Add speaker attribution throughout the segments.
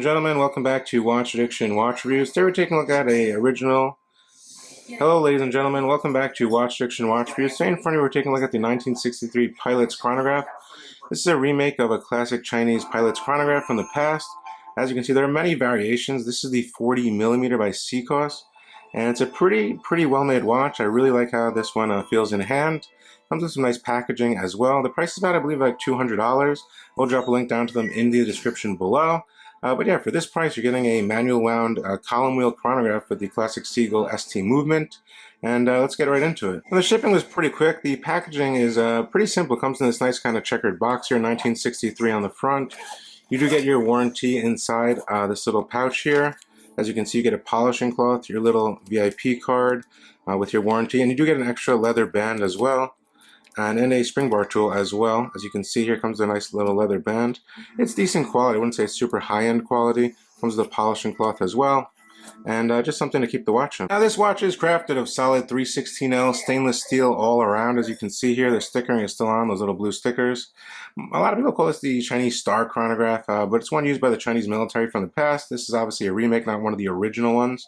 Speaker 1: and gentlemen, welcome back to Watch Addiction Watch Reviews. Today we're taking a look at a original. Hello ladies and gentlemen, welcome back to Watch Addiction Watch Reviews. Today in front of you we're taking a look at the 1963 Pilot's Chronograph. This is a remake of a classic Chinese Pilot's Chronograph from the past. As you can see, there are many variations. This is the 40mm by Seiko, and it's a pretty well-made watch. I really like how this one feels in hand. Comes with some nice packaging as well. The price is about, I believe, like $200. We'll drop a link down to them in the description below. But yeah, for this price, you're getting a manual wound column wheel chronograph with the classic Seiko ST movement. And let's get right into it. Well, the shipping was pretty quick. The packaging is pretty simple. It comes in this nice kind of checkered box here, 1963 on the front. You do get your warranty inside this little pouch here. As you can see, you get a polishing cloth, your little VIP card with your warranty, and you do get an extra leather band as well. And a spring bar tool as well. As you can see, here comes a nice little leather band. It's decent quality. I wouldn't say super high-end quality. Comes with a polishing cloth as well. And just something to keep the watch on. Now this watch is crafted of solid 316L stainless steel all around. As you can see here, the stickering is still on, those little blue stickers. A lot of people call this the Chinese Star Chronograph, but it's one used by the Chinese military from the past. This is obviously a remake, not one of the original ones.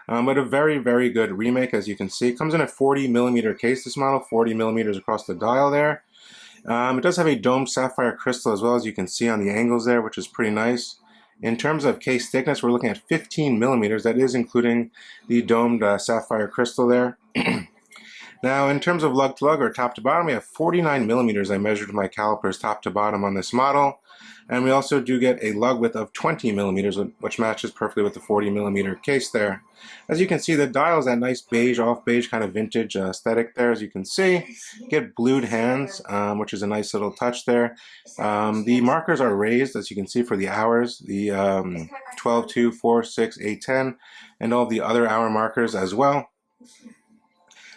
Speaker 1: But a very good remake, as you can see. It comes in a 40mm case, this model, 40mm across the dial there. It does have a domed sapphire crystal as well, as you can see on the angles there, which is pretty nice. In terms of case thickness, we're looking at 15mm. That is including the domed sapphire crystal there. Now, in terms of lug to lug or top to bottom, we have 49mm. I measured my calipers top to bottom on this model. And we also do get a lug width of 20mm, which matches perfectly with the 40mm case there. As you can see, the dial is that nice beige, off beige kind of vintage aesthetic there. As you can see, you get blued hands, which is a nice little touch there. The markers are raised, as you can see, for the hours, the 12, 2, 4, 6, 8, 10, and all the other hour markers as well.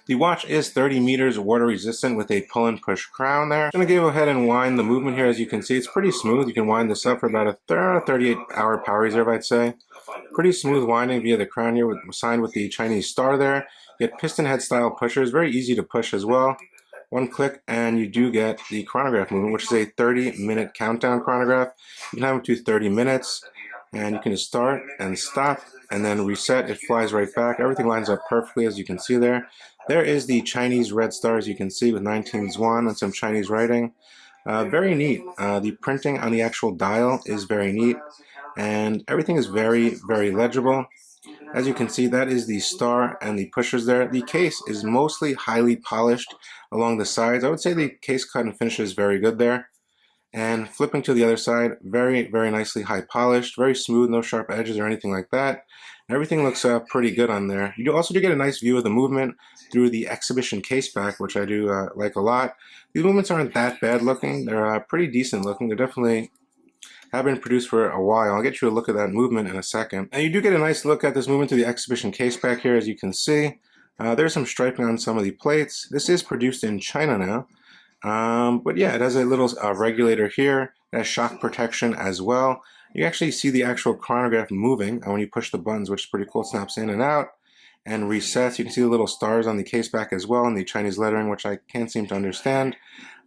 Speaker 1: The watch is 30 meters water resistant with a pull and push crown there. I'm going to go ahead and wind the movement here. As you can see, it's pretty smooth. You can wind this up for about a 38-hour power reserve, I'd say. Pretty smooth winding via the crown here, signed with the Chinese star there. You get piston head style pushers, very easy to push as well. One click and you do get the chronograph movement, which is a 30-minute countdown chronograph. You can have them to 30 minutes. And you can just start and stop and then reset. It flies right back. Everything lines up perfectly, as you can see there. There is the Chinese red star, as you can see, with 19 Zwan and some Chinese writing. Very neat. The printing on the actual dial is very neat. And everything is very legible. As you can see, that is the star and the pushers there. The case is mostly highly polished along the sides. I would say the case cut and finish is very good there. And flipping to the other side, very nicely high polished, very smooth, no sharp edges or anything like that. And everything looks pretty good on there. You also do get a nice view of the movement through the exhibition caseback, which I do like a lot. These movements aren't that bad looking. They're pretty decent looking. They definitely have been produced for a while. I'll get you a look at that movement in a second. And you do get a nice look at this movement through the exhibition caseback here, as you can see. There's some striping on some of the plates. This is produced in China now. But yeah, it has a little regulator here. It has shock protection as well. You actually see the actual chronograph moving when you push the buttons, which is pretty cool. It snaps in and out and resets. You can see the little stars on the case back as well, and the Chinese lettering, which I can't seem to understand.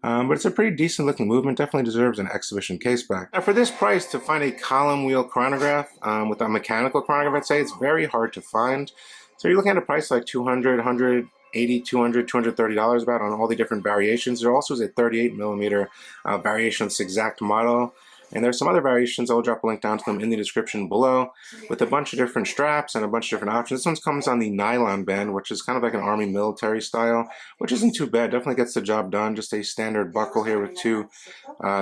Speaker 1: But it's a pretty decent looking movement. Definitely deserves an exhibition case back. Now for this price, to find a column wheel chronograph with a mechanical chronograph, I'd say it's very hard to find. So you're looking at a price like $200, $180, $200, $230 about on all the different variations. There also is a 38mm variation of this exact model. And there's some other variations. I'll drop a link down to them in the description below with a bunch of different straps and a bunch of different options. This one comes on the nylon band, which is kind of like an army military style, which isn't too bad. Definitely gets the job done. Just a standard buckle here with two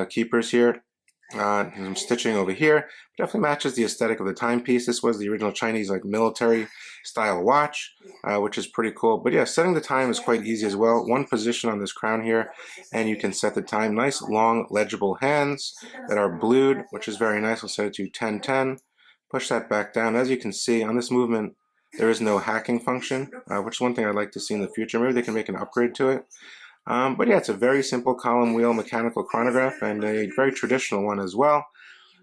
Speaker 1: keepers here. Some stitching over here. Definitely matches the aesthetic of the timepiece. This was the original Chinese military style watch, which is pretty cool. But yeah, setting the time is quite easy as well. One position on this crown here and you can set the time. Nice long legible hands that are blued, which is very nice. I'll set it to 10:10. Push that back down. As you can see on this movement, there is no hacking function, which is one thing I'd like to see in the future. Maybe they can make an upgrade to it. But yeah, it's a very simple column wheel mechanical chronograph and a very traditional one as well.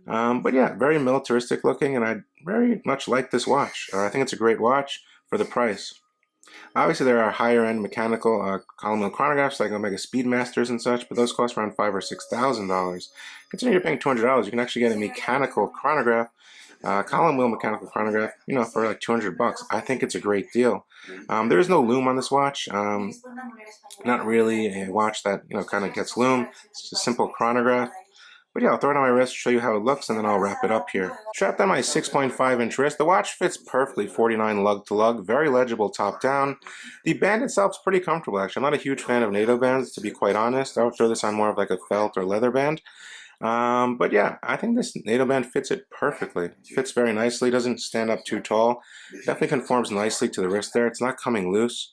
Speaker 1: But yeah, very militaristic looking, and I very much like this watch. I think it's a great watch for the price. Obviously, there are higher end mechanical column wheel chronographs like Omega Speedmasters and such, but those cost around $5,000 or $6,000. Considering you're paying $200, you can actually get a mechanical chronograph column wheel mechanical chronograph, you know, for like 200 bucks. I think it's a great deal. There is no loom on this watch. Not really a watch that, you know, kind of gets loom. It's just a simple chronograph. But yeah, I'll throw it on my wrist, show you how it looks, and then I'll wrap it up here. Strapped on my 6.5-inch wrist, the watch fits perfectly 49 lug to lug, very legible top down. The band itself is pretty comfortable, actually. I'm not a huge fan of NATO bands, to be quite honest. I would throw this on more of like a felt or leather band. But yeah, I think this NATO band fits it perfectly. It fits very nicely, doesn't stand up too tall. Definitely conforms nicely to the wrist there. It's not coming loose.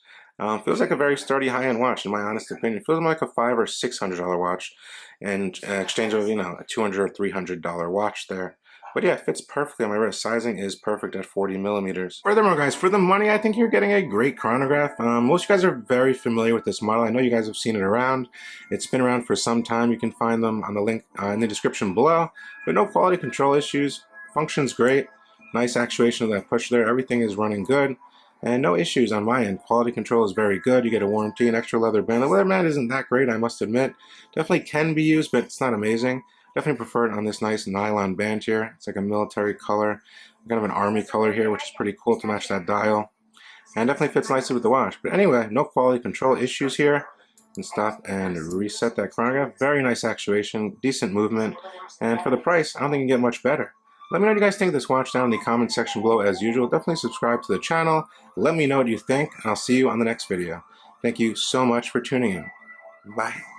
Speaker 1: Feels like a very sturdy high-end watch, in my honest opinion. Feels more like a $500 or $600 watch, in exchange of, you know, a $200 or $300 watch there. But yeah, it fits perfectly on my wrist. Sizing is perfect at 40 millimeters. Furthermore, guys, for the money, I think you're getting a great chronograph. Most of you guys are very familiar with this model. I know you guys have seen it around. It's been around for some time. You can find them on the link in the description below. But no quality control issues. Functions great. Nice actuation of that push there. Everything is running good. And no issues on my end. Quality control is very good. You get a warranty, an extra leather band. The leather band isn't that great, I must admit. Definitely can be used, but it's not amazing. Definitely prefer it on this nice nylon band here. It's like a military color, kind of an army color here, which is pretty cool to match that dial. And definitely fits nicely with the watch. But anyway, no quality control issues here. And stop and reset that chronograph. Very nice actuation, decent movement. And for the price, I don't think you can get much better. Let me know what you guys think of this watch down in the comment section below as usual. Definitely subscribe to the channel. Let me know what you think, and I'll see you on the next video. Thank you so much for tuning in. Bye.